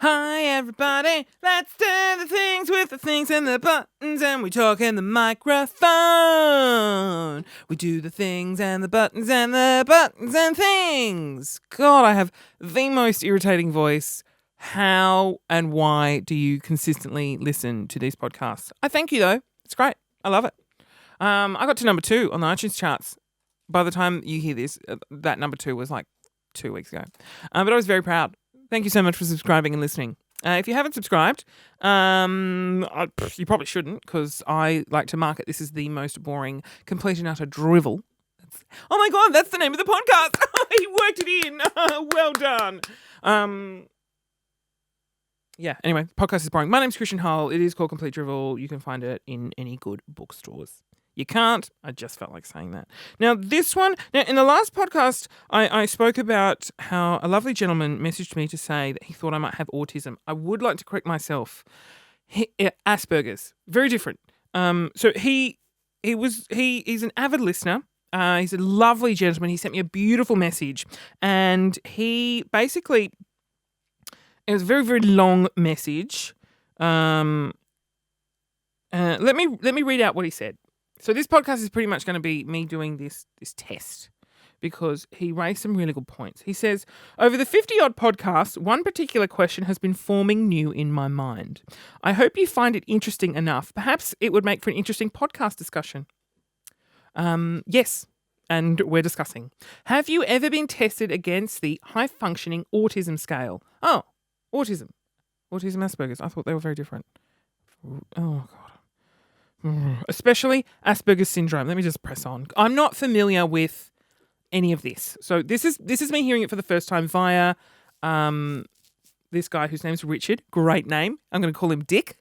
Hi everybody, let's do the things with the things and the buttons, and we talk in the microphone. We do the things and the buttons and the buttons and things. God, I have the most irritating voice. How and why do you consistently listen to these podcasts? I thank you though. It's great. I love it. I got to number 2 on the iTunes charts. By the time you hear this, that number 2 was like 2 weeks ago. But I was very proud. Thank you so much for subscribing and listening. If you haven't subscribed, you probably shouldn't, because I like to market this as the most boring, complete and utter drivel. Oh my God, that's the name of the podcast. He worked it in. Well done. Yeah, anyway, podcast is boring. My name's Christian Hull. It is called Complete Drivel. You can find it in any good bookstores. You can't. I just felt like saying that. Now, this one, in the last podcast, I spoke about how a lovely gentleman messaged me to say that he thought I might have autism. I would like to correct myself. Aspergers. Very different. So he's an avid listener. He's a lovely gentleman. He sent me a beautiful message. And he basically, it was a very, very long message. Let me read out what he said. So this podcast is pretty much going to be me doing this test, because he raised some really good points. He says, over the 50-odd podcasts, one particular question has been forming new in my mind. I hope you find it interesting enough. Perhaps it would make for an interesting podcast discussion. Yes, and we're discussing. Have you ever been tested against the high-functioning autism scale? Oh, autism. Autism Asperger's. I thought they were very different. Oh, God. Especially Asperger's syndrome. Let me just press on. I'm not familiar with any of this. So this is me hearing it for the first time via this guy whose name's Richard. Great name. I'm going to call him Dick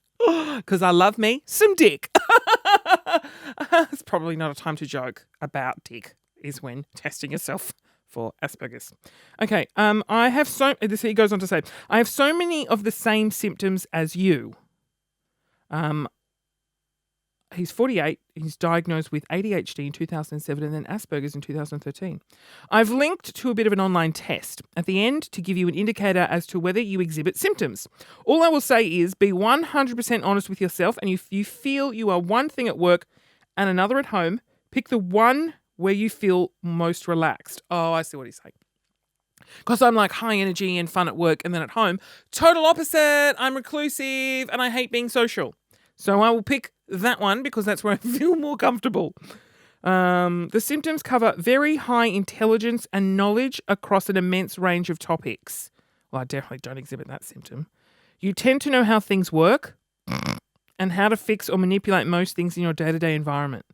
because I love me some Dick. It's probably not a time to joke about Dick, is when testing yourself for Asperger's. Okay, he goes on to say, I have so many of the same symptoms as you. He's 48. He's diagnosed with ADHD in 2007 and then Asperger's in 2013. I've linked to a bit of an online test at the end to give you an indicator as to whether you exhibit symptoms. All I will say is be 100% honest with yourself, and if you feel you are one thing at work and another at home, pick the one where you feel most relaxed. Oh, I see what he's saying. Because I'm like high energy and fun at work, and then at home, total opposite. I'm reclusive and I hate being social. So I will pick that one because that's where I feel more comfortable. The symptoms cover very high intelligence and knowledge across an immense range of topics. Well, I definitely don't exhibit that symptom. You tend to know how things work and how to fix or manipulate most things in your day-to-day environment.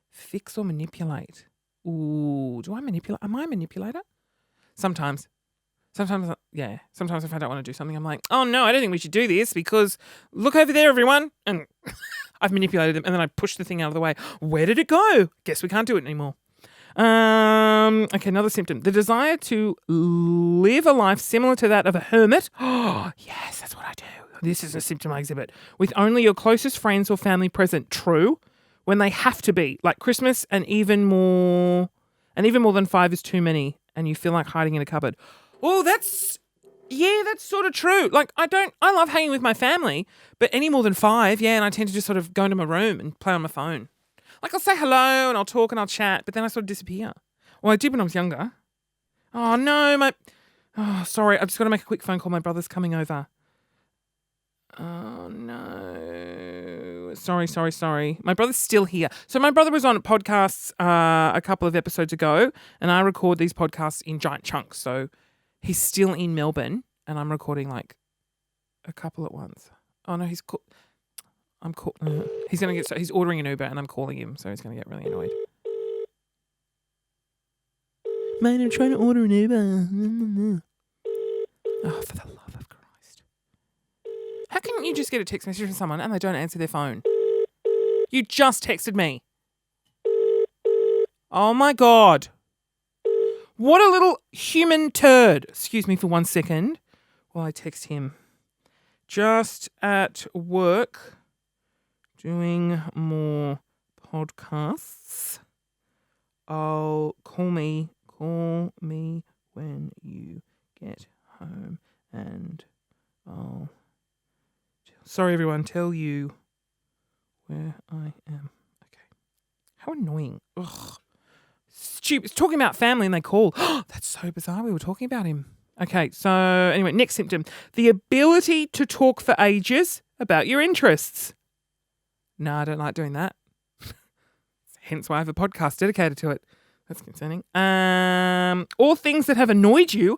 Fix or manipulate? Ooh, do I manipulate? Am I a manipulator? Sometimes, yeah. Sometimes if I don't want to do something, I'm like, oh no, I don't think we should do this because look over there, everyone. And I've manipulated them and then I push the thing out of the way. Where did it go? Guess we can't do it anymore. Okay, another symptom. The desire to live a life similar to that of a hermit. Oh, yes, that's what I do. This is a symptom I exhibit. With only your closest friends or family present. True. When they have to be. Like Christmas and even more than 5 is too many. And you feel like hiding in a cupboard. Oh, that's sort of true. Like, I love hanging with my family, but any more than 5, and I tend to just sort of go into my room and play on my phone. Like, I'll say hello and I'll talk and I'll chat, but then I sort of disappear. Well, I did when I was younger. Oh, no, sorry, I've just got to make a quick phone call. My brother's coming over. Oh, no. Sorry. My brother's still here. So my brother was on podcasts a couple of episodes ago, and I record these podcasts in giant chunks. So he's still in Melbourne, and I'm recording like a couple at once. Oh, no, he's he's ordering an Uber, and I'm calling him, so he's going to get really annoyed. Mate, I'm trying to order an Uber. Oh, for the love of Christ. How can you just get a text message from someone and they don't answer their phone? You just texted me. Oh my God. What a little human turd. Excuse me for 1 second while I text him. Just at work, doing more podcasts. Oh, call me when you get home and Oh. Sorry, everyone. Tell you where I am. Okay. How annoying. Ugh. Stupid. It's talking about family and they call. That's so bizarre. We were talking about him. Okay. So, anyway, next symptom. The ability to talk for ages about your interests. No, I don't like doing that. Hence why I have a podcast dedicated to it. That's concerning. Or things that have annoyed you,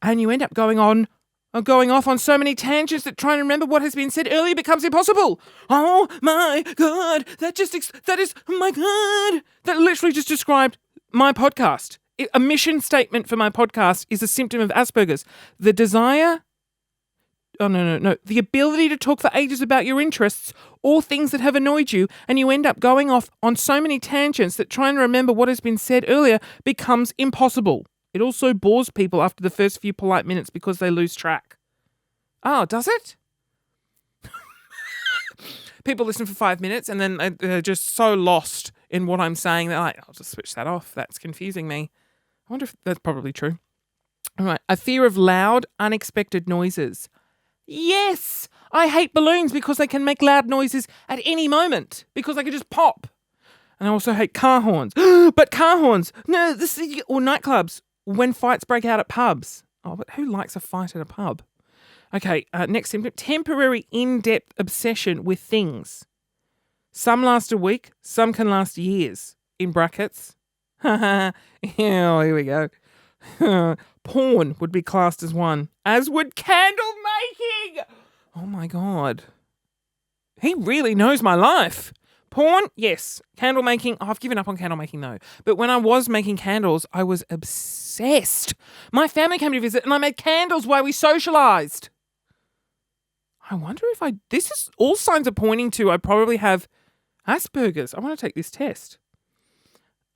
and you end up going off on so many tangents that trying to remember what has been said earlier becomes impossible. Oh my God. That is, oh my God. That literally just described my podcast. A mission statement for my podcast is a symptom of Asperger's. The desire... Oh, no. The ability to talk for ages about your interests or things that have annoyed you, and you end up going off on so many tangents that trying to remember what has been said earlier becomes impossible. It also bores people after the first few polite minutes because they lose track. Oh, does it? People listen for 5 minutes and then they're just so lost in what I'm saying. They're like, I'll just switch that off. That's confusing me. I wonder if that's probably true. All right. A fear of loud, unexpected noises. Yes, I hate balloons because they can make loud noises at any moment because they can just pop. And I also hate car horns. But car horns, no, or nightclubs when fights break out at pubs. Oh, but who likes a fight at a pub? Okay, next symptom, temporary in-depth obsession with things. Some last a week, some can last years. In brackets. Yeah, here we go. Porn would be classed as one, as would candle making. Oh my God. He really knows my life. Porn, yes. Candle making, I've given up on candle making though. But when I was making candles, I was obsessed. My family came to visit and I made candles while we socialised. I wonder if this is all signs are pointing to I probably have Asperger's. I want to take this test.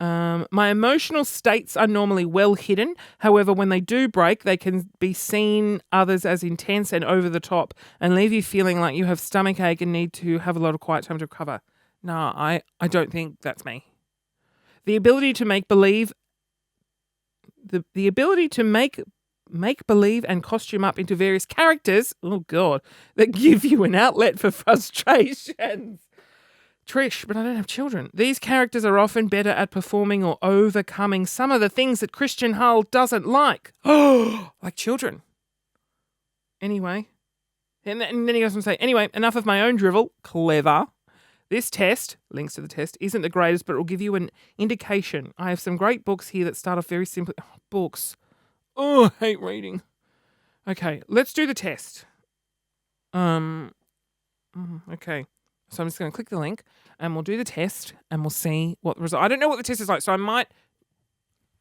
My emotional states are normally well hidden. However, when they do break, they can be seen others as intense and over the top and leave you feeling like you have stomachache and need to have a lot of quiet time to recover. No, I don't think that's me. The ability to make believe, the ability to make believe and costume up into various characters, oh God, that give you an outlet for frustrations. Trish, but I don't have children. These characters are often better at performing or overcoming some of the things that Christian Hull doesn't like. Oh, like children. Anyway. And then he goes on to say, anyway, enough of my own drivel. Clever. This test, links to the test, isn't the greatest, but it will give you an indication. I have some great books here that start off very simply. Oh, books. Oh, I hate reading. Okay, let's do the test. Okay. So I'm just going to click the link and we'll do the test and we'll see what the result. I don't know what the test is like, so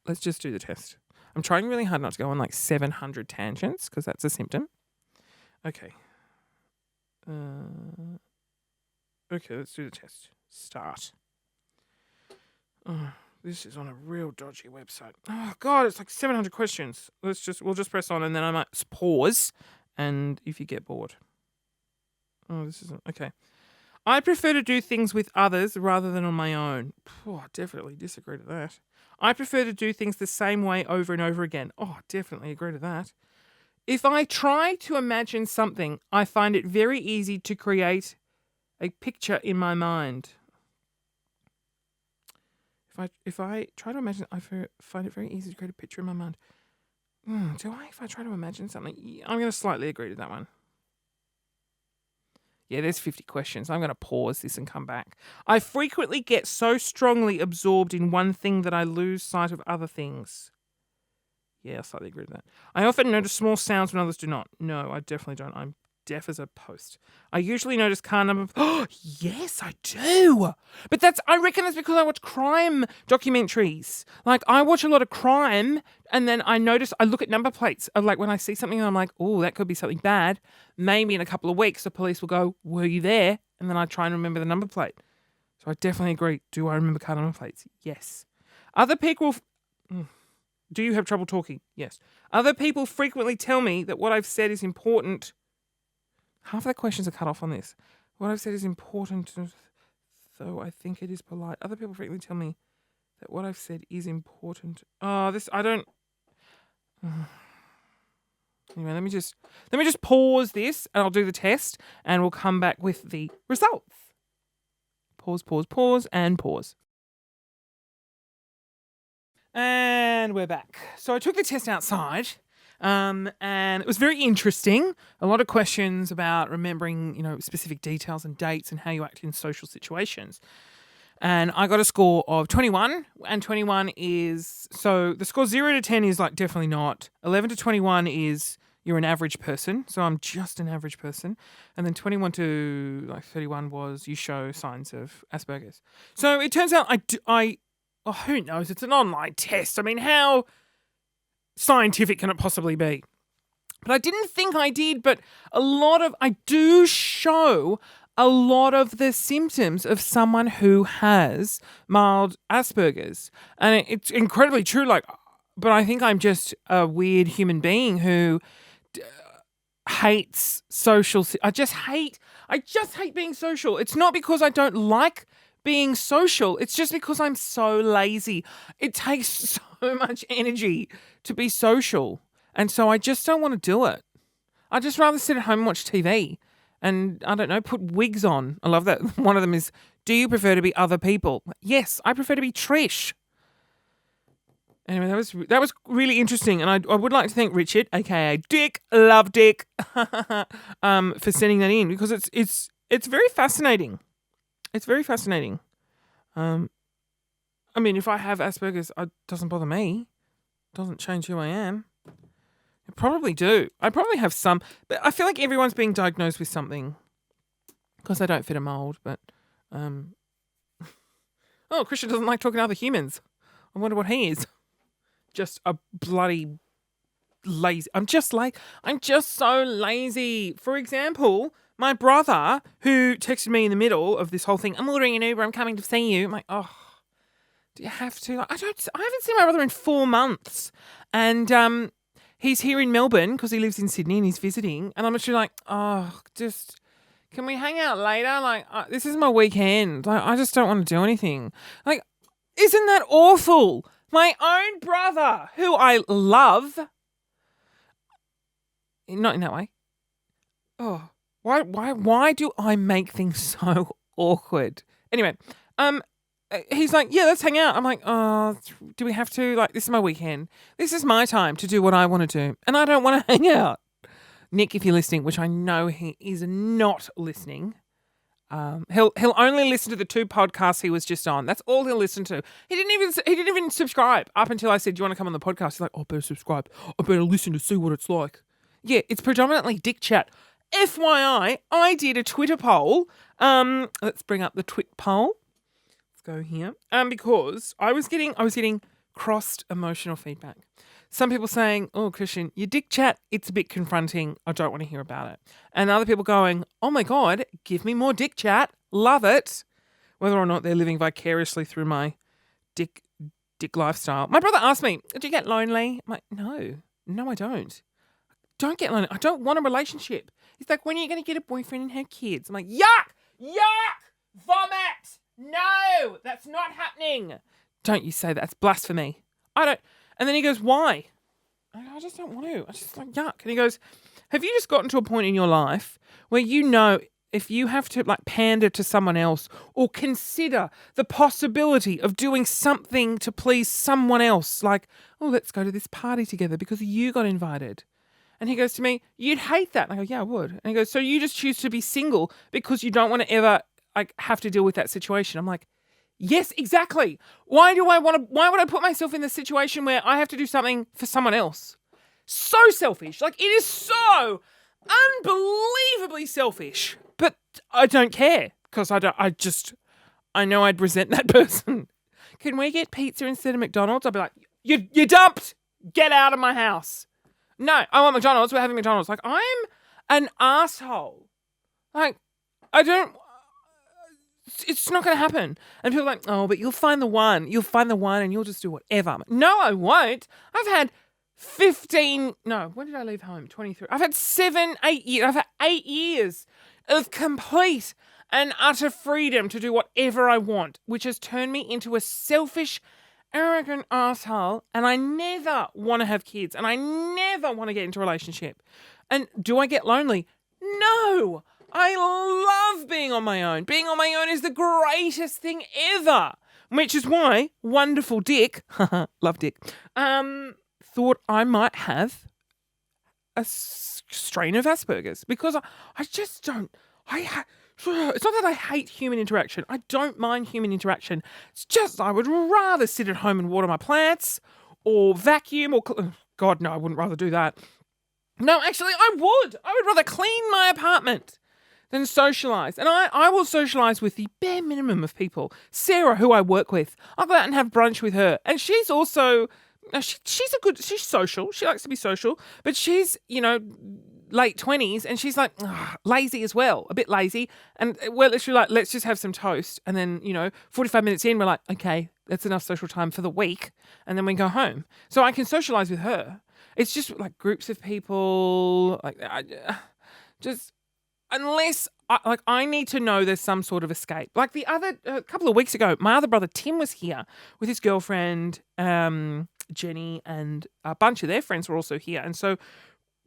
let's just do the test. I'm trying really hard not to go on like 700 tangents because that's a symptom. Okay. Okay, let's do the test. Start. Oh, this is on a real dodgy website. Oh God, it's like 700 questions. We'll just press on and then I might pause and if you get bored. Oh, this isn't, okay. I prefer to do things with others rather than on my own. Oh, definitely disagree to that. I prefer to do things the same way over and over again. Oh, definitely agree to that. If I try to imagine something, I find it very easy to create a picture in my mind. If I try to imagine, I find it very easy to create a picture in my mind. If I try to imagine something, I'm going to slightly agree to that one. Yeah, there's 50 questions. I'm going to pause this and come back. I frequently get so strongly absorbed in one thing that I lose sight of other things. Yeah, I slightly agree with that. I often notice small sounds when others do not. No, I definitely don't. I'm deaf as a post. I usually notice car number. Oh, yes, I do. But I reckon that's because I watch crime documentaries. Like, I watch a lot of crime and then I look at number plates of like when I see something and I'm like, oh, that could be something bad. Maybe in a couple of weeks, the police will go, were you there? And then I try and remember the number plate. So I definitely agree. Do I remember car number plates? Yes. Other people... Do you have trouble talking? Yes. Other people frequently tell me that what I've said is important. Half of the questions are cut off on this. What I've said is important, though I think it is polite. Other people frequently tell me that what I've said is important. Oh, I don't... Anyway, let me just pause this and I'll do the test and we'll come back with the results. Pause, and pause. And we're back. So I took the test outside, and it was very interesting. A lot of questions about remembering, specific details and dates and how you act in social situations. And I got a score of 21, and 21 is, so the score 0 to 10 is like definitely not. 11 to 21 is you're an average person, so I'm just an average person. And then 21 to like 31 was you show signs of Asperger's. So it turns out who knows? It's an online test. I mean, how scientific can it possibly be? But I didn't think I did, but I do show a lot of the symptoms of someone who has mild Asperger's. And it's incredibly true, but I think I'm just a weird human being who hates social. I just hate being social. It's not because I don't like being social. It's just because I'm so lazy. It takes so much energy to be social. And so I just don't want to do it. I'd just rather sit at home and watch TV and, I don't know, put wigs on. I love that. One of them is, do you prefer to be other people? Yes, I prefer to be Trish. Anyway, that was really interesting. And I would like to thank Richard, aka Dick, love Dick, for sending that in because it's very fascinating. It's very fascinating. I mean, if I have Asperger's, it doesn't bother me. It doesn't change who I am. I probably do. I probably have some, but I feel like everyone's being diagnosed with something because they don't fit a mold. But Christian doesn't like talking to other humans. I wonder what he is. Just a bloody lazy. I'm just so lazy. For example, my brother, who texted me in the middle of this whole thing, I'm ordering an Uber, I'm coming to see you. I'm like, oh, do you have to? I haven't seen my brother in 4 months. And he's here in Melbourne because he lives in Sydney and he's visiting. And I'm actually like, oh, just, can we hang out later? Like, this is my weekend. Like, I just don't want to do anything. Like, isn't that awful? My own brother, who I love. Not in that way. Oh, why do I make things so awkward? Anyway, he's like, yeah, let's hang out. I'm like, oh, do we have to? Like, this is my weekend. This is my time to do what I want to do. And I don't want to hang out. Nick, if you're listening, which I know he is not listening, he'll only listen to the 2 podcasts he was just on. That's all he'll listen to. He didn't even subscribe up until I said, do you want to come on the podcast? He's like, oh, I better subscribe. I better listen to see what it's like. Yeah, it's predominantly dick chat. FYI, I did a Twitter poll. Let's bring up the Twit poll. Let's go here. Because I was getting crossed emotional feedback. Some people saying, oh, Christian, your dick chat, it's a bit confronting. I don't want to hear about it. And other people going, oh my God, give me more dick chat. Love it. Whether or not they're living vicariously through my dick lifestyle. My brother asked me, do you get lonely? I'm like, no, I don't. Don't get lonely. I don't want a relationship. He's like, when are you going to get a boyfriend and have kids? I'm like, yuck, vomit. No, that's not happening. Don't you say that. That's blasphemy. I don't. And then he goes, why? I just don't want to. I just like, yuck. And he goes, have you just gotten to a point in your life where if you have to like pander to someone else or consider the possibility of doing something to please someone else, like, oh, let's go to this party together because you got invited. And he goes to me, you'd hate that. And I go, yeah, I would. And he goes, so you just choose to be single because you don't want to ever like have to deal with that situation. I'm like, yes, exactly. Why would I put myself in the situation where I have to do something for someone else? So selfish. Like, it is so unbelievably selfish. But I don't care because I know I'd resent that person. Can we get pizza instead of McDonald's? I'd be like, you dumped. Get out of my house. No, I want McDonald's. We're having McDonald's. Like, I'm an asshole. Like, it's not going to happen. And people are like, oh, but you'll find the one. You'll find the one and you'll just do whatever. No, I won't. I've had 15, no, when did I leave home? 23. I've had 8 years. I've had 8 years of complete and utter freedom to do whatever I want, which has turned me into a selfish arrogant asshole, and I never want to have kids, and I never want to get into a relationship. And do I get lonely? No. I love being on my own. Being on my own is the greatest thing ever. Which is why wonderful Dick, love Dick, thought I might have a strain of Asperger's, because I just don't. It's not that I hate human interaction. I don't mind human interaction. It's just I would rather sit at home and water my plants, or vacuum, or God, no, I wouldn't rather do that. No, actually, I would. I would rather clean my apartment than socialise. And I will socialise with the bare minimum of people. Sarah, who I work with, I'll go out and have brunch with her. And she's also, she's social. She likes to be social. But she's, late 20s, and she's like lazy as well, a bit lazy. And we're literally like, let's just have some toast. And then, 45 minutes in, we're like, okay, that's enough social time for the week. And then we go home. So I can socialise with her. It's just like groups of people, like unless I need to know there's some sort of escape. Like a couple of weeks ago, my other brother Tim was here with his girlfriend Jenny, and a bunch of their friends were also here. And so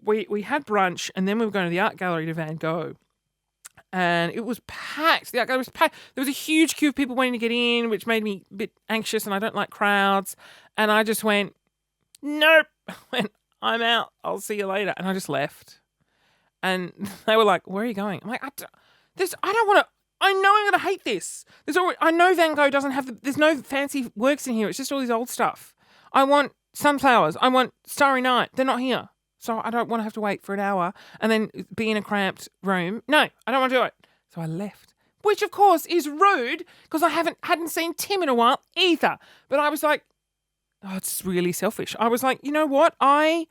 we had brunch, and then we were going to the art gallery to Van Gogh. And it was packed. The art gallery was packed. There was a huge queue of people waiting to get in, which made me a bit anxious, and I don't like crowds. And I just went, nope. I'm out. I'll see you later. And I just left. And they were like, where are you going? I'm like, I don't want to. I know I'm going to hate this. I know Van Gogh doesn't have there's no fancy works in here. It's just all this old stuff. I want sunflowers. I want Starry Night. They're not here. So I don't want to have to wait for an hour and then be in a cramped room. No, I don't want to do it. So I left. Which, of course, is rude, because I hadn't seen Tim in a while either. But I was like, oh, it's really selfish. I was like, you know what? I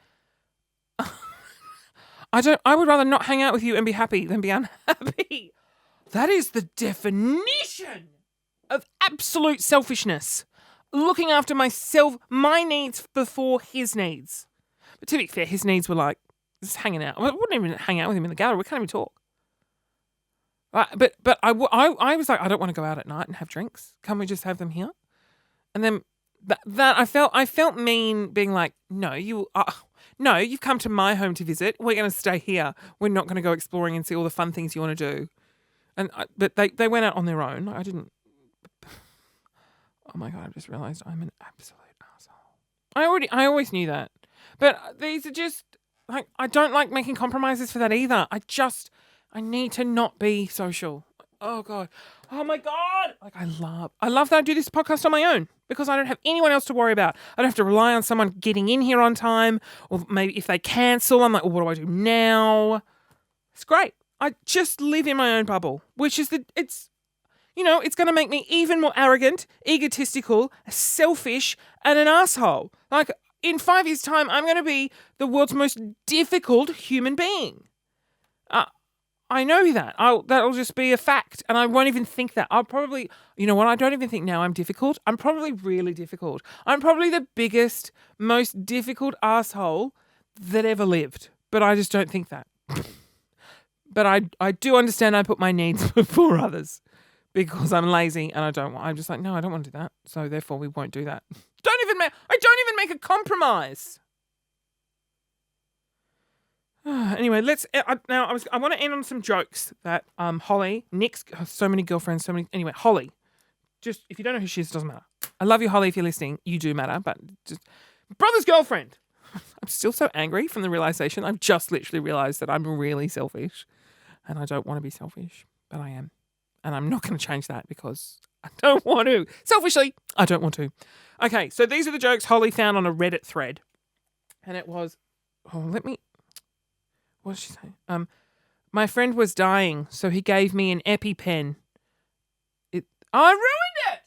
would rather not hang out with you and be happy than be unhappy. That is the definition of absolute selfishness. Looking after my needs before his needs. But to be fair, his needs were like just hanging out. I wouldn't even hang out with him in the gallery. We can't even talk. But I was like, I don't want to go out at night and have drinks. Can we just have them here? And then that I felt mean, being like, no, you've come to my home to visit. We're going to stay here. We're not going to go exploring and see all the fun things you want to do. But they went out on their own. I didn't. Oh my God! I just realised I'm an absolute asshole. I always knew that. But these are just, like, I don't like making compromises for that either. I need to not be social. Oh God. Oh my God. Like, I love that I do this podcast on my own, because I don't have anyone else to worry about. I don't have to rely on someone getting in here on time, or maybe if they cancel, I'm like, well, what do I do now? It's great. I just live in my own bubble, which is it's going to make me even more arrogant, egotistical, selfish, and an asshole. Like, in 5 years' time, I'm going to be the world's most difficult human being. I know that. That'll just be a fact, and I won't even think that. I'll probably, I don't even think now I'm difficult. I'm probably really difficult. I'm probably the biggest, most difficult asshole that ever lived, but I just don't think that. But I do understand I put my needs before others, because I'm lazy and I'm just like, no, I don't want to do that. So therefore we won't do that. I don't even make a compromise. Anyway, I want to end on some jokes that Holly, Nick's so many girlfriends, anyway, Holly, just, if you don't know who she is, it doesn't matter. I love you, Holly, if you're listening. You do matter, but just brother's girlfriend. I'm still so angry from the realization. I've just literally realized that I'm really selfish, and I don't want to be selfish, but I am. And I'm not going to change that, because I don't want to. Selfishly, I don't want to. Okay, so these are the jokes Holly found on a Reddit thread. And it was, what did she say? My friend was dying, so he gave me an EpiPen. I ruined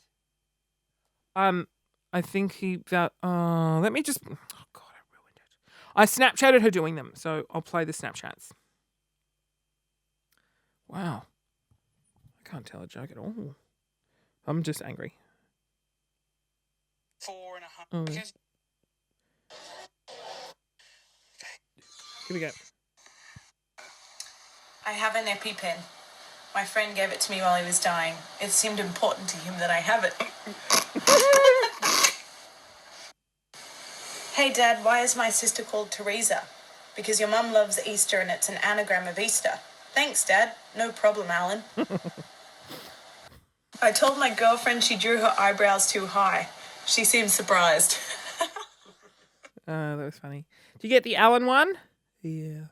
it! I think let me just, oh God, I ruined it. I Snapchatted her doing them, so I'll play the Snapchats. Wow. I can't tell a joke at all. I'm just angry. 4.5. Okay. Here we go. I have an EpiPen. My friend gave it to me while he was dying. It seemed important to him that I have it. Hey, Dad, why is my sister called Teresa? Because your mum loves Easter and it's an anagram of Easter. Thanks, Dad. No problem, Alan. I told my girlfriend she drew her eyebrows too high. She seemed surprised. That was funny. Do you get the Alan one? Yeah.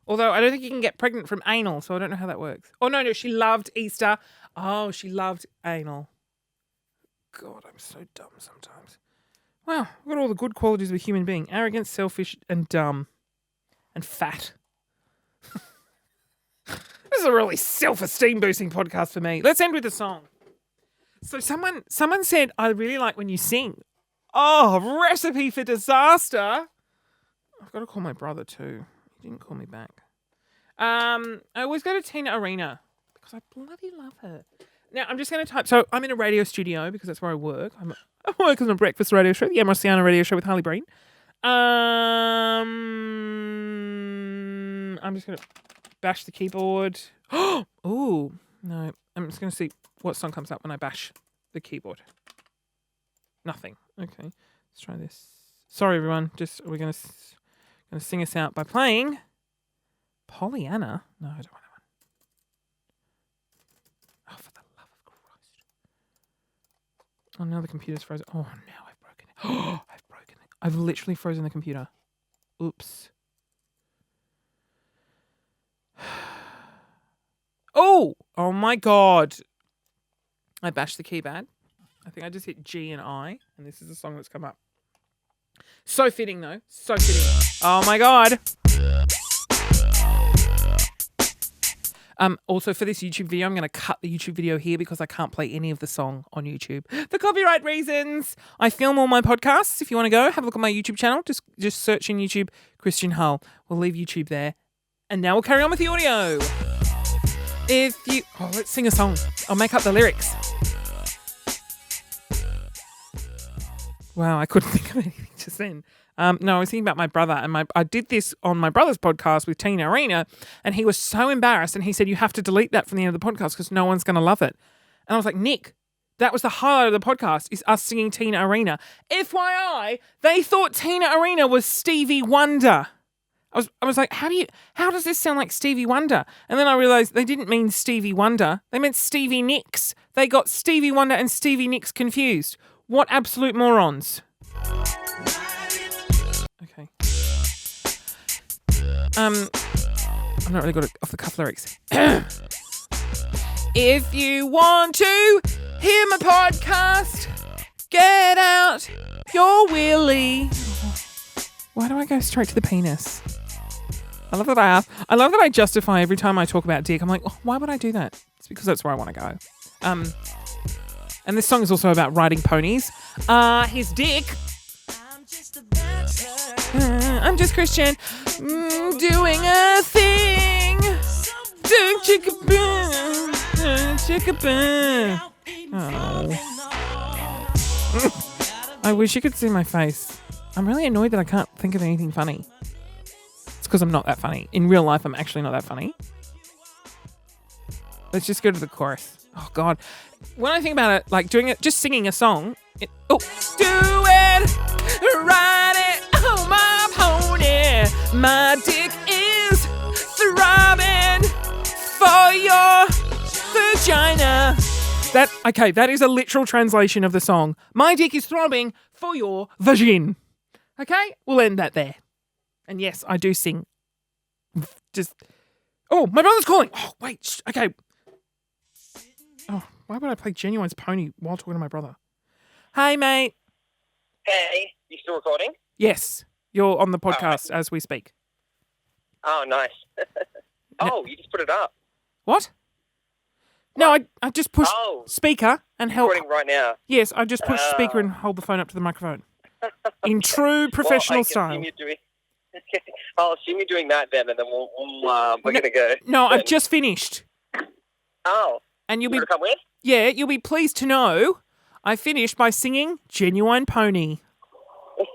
Although I don't think you can get pregnant from anal, so I don't know how that works. Oh, no, she loved Easter. Oh, she loved anal. God, I'm so dumb sometimes. Wow, I've got all the good qualities of a human being. Arrogant, selfish, and dumb. And fat. This is a really self-esteem boosting podcast for me. Let's end with a song. So someone said, I really like when you sing. Oh, recipe for disaster. I've got to call my brother too. He didn't call me back. I always go to Tina Arena because I bloody love her. Now, I'm just going to type. So I'm in a radio studio because that's where I work. I work on a breakfast radio show, the Emrosiana radio show with Harley Breen. I'm just going to bash the keyboard. Oh, no. I'm just going to see what song comes up when I bash the keyboard. Nothing. Okay. Let's try this. Sorry, everyone. We're going to sing us out by playing Pollyanna. No, I don't want that one. Oh, for the love of Christ. Oh, now the computer's frozen. Oh, now I've broken it. Oh, I've broken it. I've literally frozen the computer. Oops. Oh my God. I bashed the keypad. I think I just hit G and I, and this is the song that's come up. So fitting, though. So fitting. Oh my God. Also, for this YouTube video, I'm going to cut the YouTube video here because I can't play any of the song on YouTube for copyright reasons. I film all my podcasts. If you want to go, have a look at my YouTube channel. Just search in YouTube, Christian Hull. We'll leave YouTube there. And now we'll carry on with the audio. Let's sing a song. I'll make up the lyrics. Wow, I couldn't think of anything just then. No, I was thinking about my brother, and I did this on my brother's podcast with Tina Arena, and he was so embarrassed, and he said, you have to delete that from the end of the podcast because no one's going to love it. And I was like, Nick, that was the highlight of the podcast, is us singing Tina Arena. FYI, they thought Tina Arena was Stevie Wonder. I was like, how does this sound like Stevie Wonder? And then I realised they didn't mean Stevie Wonder. They meant Stevie Nicks. They got Stevie Wonder and Stevie Nicks confused. What absolute morons. Okay. I'm not really good at off-the-cuff lyrics. If you want to hear my podcast, get out your willy. Why do I go straight to the penis? I love that I justify every time I talk about dick. I'm like, why would I do that? It's because that's where I want to go. And this song is also about riding ponies. His dick. I'm just Christian. Doing a thing. Doing chicka-boom. Chicka-boom. Oh. I wish you could see my face. I'm really annoyed that I can't think of anything funny. It's because I'm not that funny. In real life, I'm actually not that funny. Let's just go to the chorus. Oh, God. When I think about it, like doing it, just singing a song. Do it, ride it, oh my pony. My dick is throbbing for your vagina. That is a literal translation of the song. My dick is throbbing for your vagina. Okay, we'll end that there. And yes, I do sing. My brother's calling. Oh, wait. Okay. Oh, why would I play Genuine's Pony while talking to my brother? Hey, mate. Hey, you still recording? Yes, you're on the podcast as we speak. Oh, nice. You just put it up. What? No, I just pushed speaker and held. Recording right now. Yes, I just pushed speaker and hold the phone up to the microphone. In true professional style. I'll assume you're doing that then, and then we're going to go. No, I've just finished. Oh. And you'll be... come with? Yeah, you'll be pleased to know I finished by singing Genuine Pony. So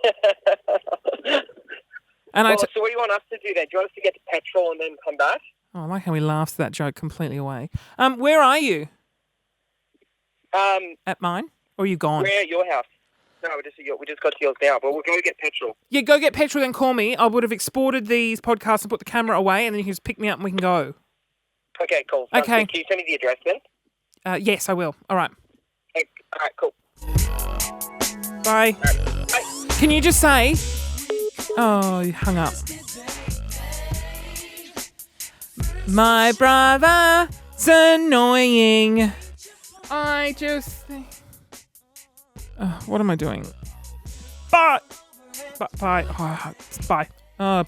what do you want us to do then? Do you want us to get to petrol and then come back? Oh, I like how he laughs at that joke completely away. Where are you? At mine? Or are you gone? We're at your house. No, we just got to yours now, but we'll go get petrol. Yeah, go get petrol, then call me. I would have exported these podcasts and put the camera away, and then you can just pick me up and we can go. Okay, cool. Okay. Can you send me the address then? Yes, I will. All right. Okay, all right, cool. Bye. Bye. Can you just say... Oh, you hung up. My brother's annoying. I just... what am I doing? Bye. Bye. Oh, bye. Bye.